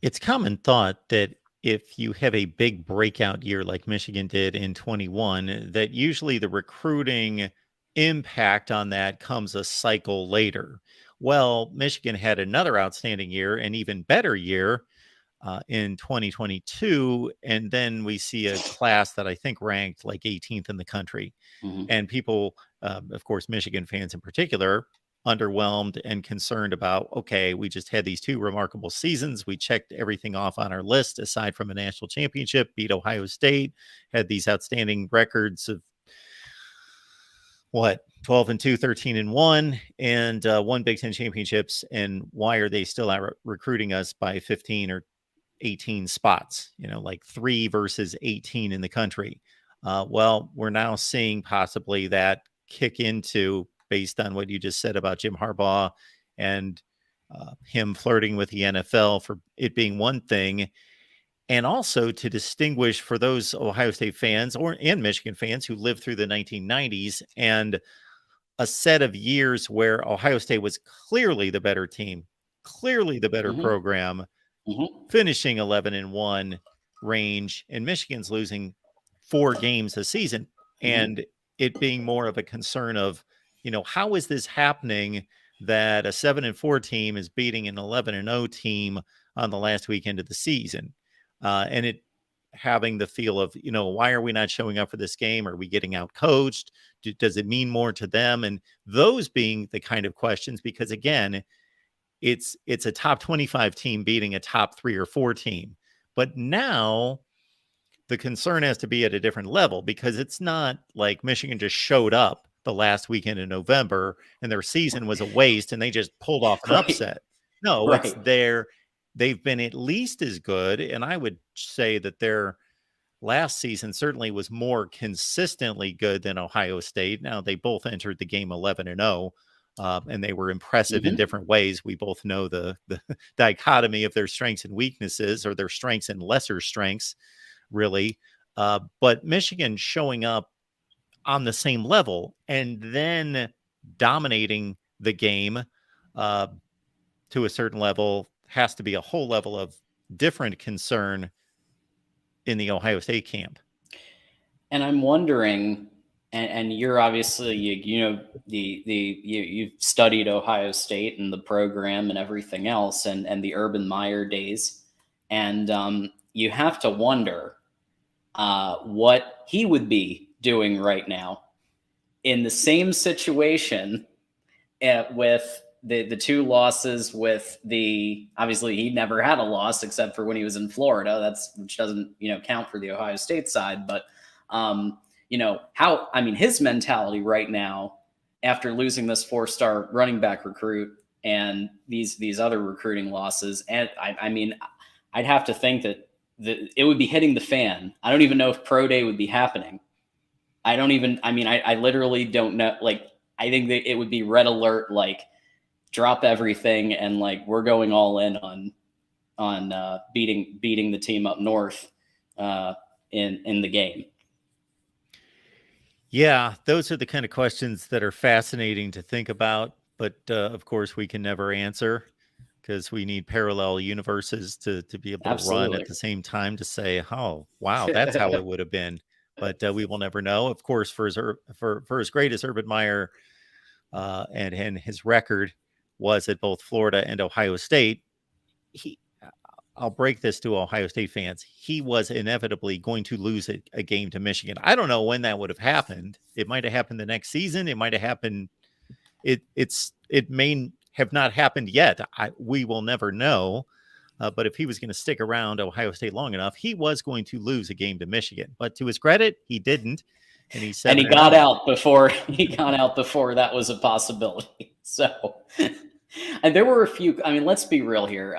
It's common thought that if you have a big breakout year like Michigan did in 21, that usually the recruiting impact on that comes a cycle later. Well, Michigan had another outstanding year, an even better year in 2022. And then we see a class that I think ranked like 18th in the country. Mm-hmm. And people, of course, Michigan fans in particular, underwhelmed and concerned about, okay, we just had these two remarkable seasons. We checked everything off on our list aside from a national championship, beat Ohio State, had these outstanding records of what, 12-2, 13-1, and won Big Ten championships. And why are they still out recruiting us by 15 or 18 spots, like 3 versus 18 in the country? Well, we're now seeing possibly that kick into, based on what you just said about Jim Harbaugh and him flirting with the NFL for it being one thing. And also to distinguish for those Ohio State fans and Michigan fans who lived through the 1990s and a set of years where Ohio State was clearly the better team, clearly the better Mm-hmm. program, Mm-hmm. finishing 11-1 range, and Michigan's losing 4 games a season. And it being more of a concern of, how is this happening that a 7-4 team is beating an 11-0 team on the last weekend of the season? And it having the feel of, why are we not showing up for this game? Are we getting out coached? Does it mean more to them? And those being the kind of questions, because again, it's a top 25 team beating a top 3 or 4 team. But now the concern has to be at a different level, because it's not like Michigan just showed up the last weekend in November and their season was a waste and they just pulled off an upset. No, it's they've been at least as good. And I would say that their last season certainly was more consistently good than Ohio State. Now, they both entered the game 11-0. And they were impressive in different ways. We both know the dichotomy of their strengths and weaknesses, or their strengths and lesser strengths, really. But Michigan showing up on the same level and then dominating the game to a certain level has to be a whole level of different concern in the Ohio State camp. And I'm wondering, and you're obviously you've studied Ohio State and the program and everything else, and the Urban Meyer days, and you have to wonder what he would be doing right now in the same situation with the 2 losses. With obviously he never had a loss except for when he was in Florida. Which doesn't count for the Ohio State side, but his mentality right now after losing this 4-star running back recruit and these other recruiting losses, and I'd have to think that it would be hitting the fan. I don't even know if Pro Day would be happening. I literally don't know. Like, I think that it would be red alert, like drop everything and like we're going all in on beating the team up north in the game. Yeah, those are the kind of questions that are fascinating to think about, but of course we can never answer, because we need parallel universes to be able to run at the same time to say, oh, wow, that's how it would have been. But we will never know. Of course, for as great as Urban Meyer and his record was at both Florida and Ohio State, I'll break this to Ohio State fans. He was inevitably going to lose a game to Michigan. I don't know when that would have happened. It might have happened the next season. It might have happened. It may have not happened yet. We will never know. But if he was going to stick around Ohio State long enough, he was going to lose a game to Michigan. But to his credit, he didn't. And he said, and he got out before that was a possibility. So, and there were a few. I mean, let's be real here.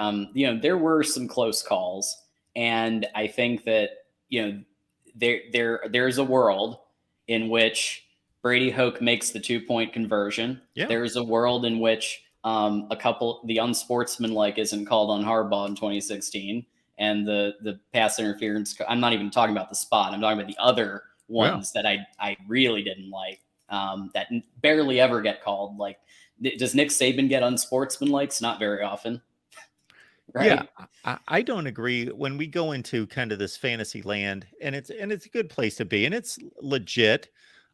There were some close calls, and I think that there's a world in which Brady Hoke makes the 2-point conversion. Yeah. There's a world in which the unsportsmanlike isn't called on Harbaugh in 2016, and the pass interference. I'm not even talking about the spot. I'm talking about the other ones that I really didn't like, that barely ever get called. Like, does Nick Saban get unsportsmanlike? Not very often. Yeah, right? I don't agree when we go into kind of this fantasy land, and it's a good place to be, and it's legit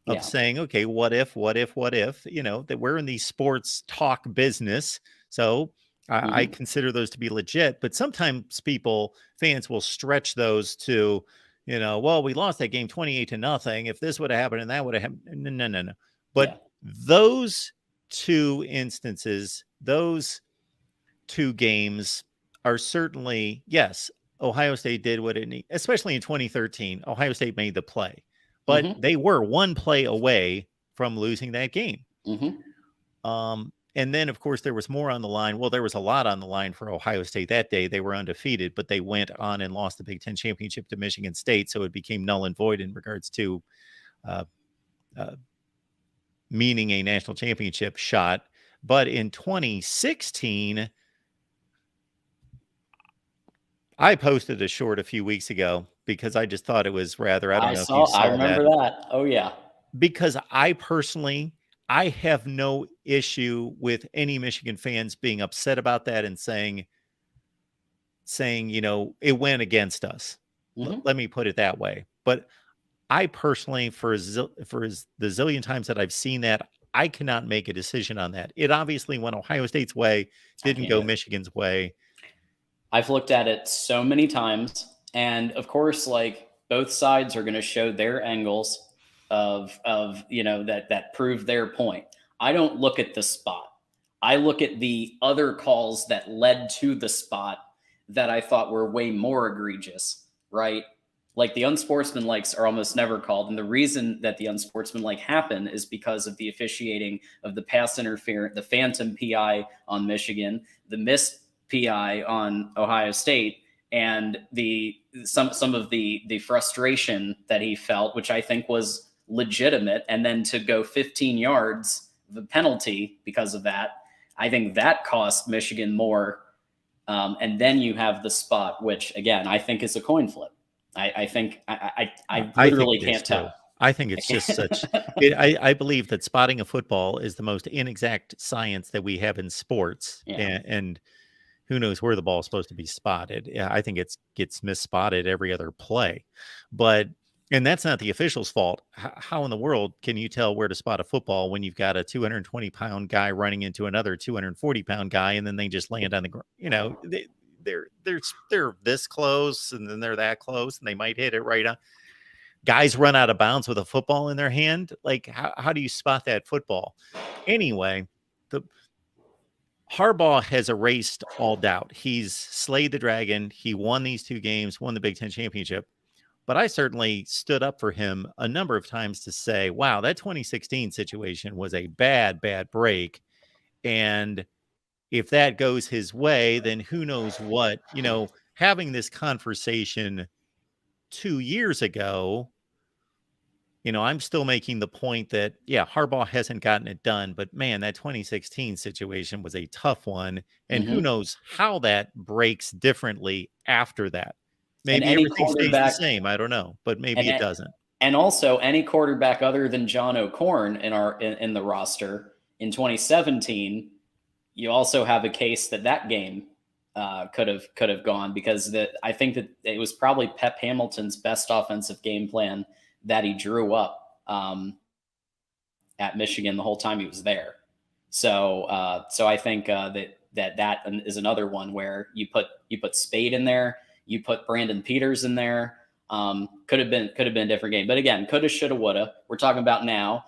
of Yeah. saying, okay, what if, that we're in the sports talk business. So I Hmm. consider those to be legit, but sometimes fans will stretch those to, well, we lost that game 28-0. If this would have happened and that would have happened, no, no, no, no. But Yeah. those two instances, those two games are certainly, yes, Ohio State did what it needed, especially in 2013. Ohio State made the play, but Hmm. they were one play away from losing that game. Hmm. And then, of course, there was more on the line. Well, there was a lot on the line for Ohio State that day. They were undefeated, but they went on and lost the Big Ten championship to Michigan State. So it became null and void in regards to uh, uh, meaning a national championship shot. But in 2016, I posted a short a few weeks ago because I just thought it was rather, I don't know if you I saw that, remember that. Oh yeah. because I have no issue with any Michigan fans being upset about that and saying, it went against us. Hmm. Let me put it that way. But I personally, the zillion times that I've seen that, I cannot make a decision on that. It obviously went Ohio State's way, I didn't can't go either. Michigan's way. I've looked at it so many times, and of course, like both sides are going to show their angles of that prove their point. I don't look at the spot. I look at the other calls that led to the spot that I thought were way more egregious, right? Like the unsportsmanlikes are almost never called, and the reason that the unsportsmanlike happen is because of the officiating of the pass interference, the phantom PI on Michigan, the missed PI on Ohio State, and the some of the frustration that he felt, which I think was legitimate, and then to go 15 yards, the penalty because of that, I think that cost Michigan more. And then you have the spot, which again I think is a coin flip. I think I I think literally it is can't tell. too. I think it's just I believe that spotting a football is the most inexact science that we have in sports. Yeah. And who knows where the ball is supposed to be spotted. Yeah, I think it gets misspotted every other play. But and that's not the official's fault. How in the world can you tell where to spot a football when you've got a 220-pound guy running into another 240-pound guy, and then they just land on the ground? They're this close, and then they're that close, and they might hit it right on. Guys run out of bounds with a football in their hand. Like, how do you spot that football? Anyway, the Harbaugh has erased all doubt. He's slayed the dragon. He won these two games, won the Big Ten championship. But I certainly stood up for him a number of times to say, wow, that 2016 situation was a bad, bad break. And if that goes his way, then who knows what, having this conversation 2 years ago, I'm still making the point that, yeah, Harbaugh hasn't gotten it done, but man, that 2016 situation was a tough one. And who Hmm. knows how that breaks differently after that. And Maybe any everything stays the quarterback, same. I don't know, but maybe and it doesn't. and also any quarterback other than John O'Corn in the roster in 2017, you also have a case that game could have gone because I think that it was probably Pep Hamilton's best offensive game plan that he drew up at Michigan the whole time he was there. So I think that is another one where you put Spade in there, you put Brandon Peters in there. Could have been a different game, but again, coulda, shoulda, woulda. We're talking about now.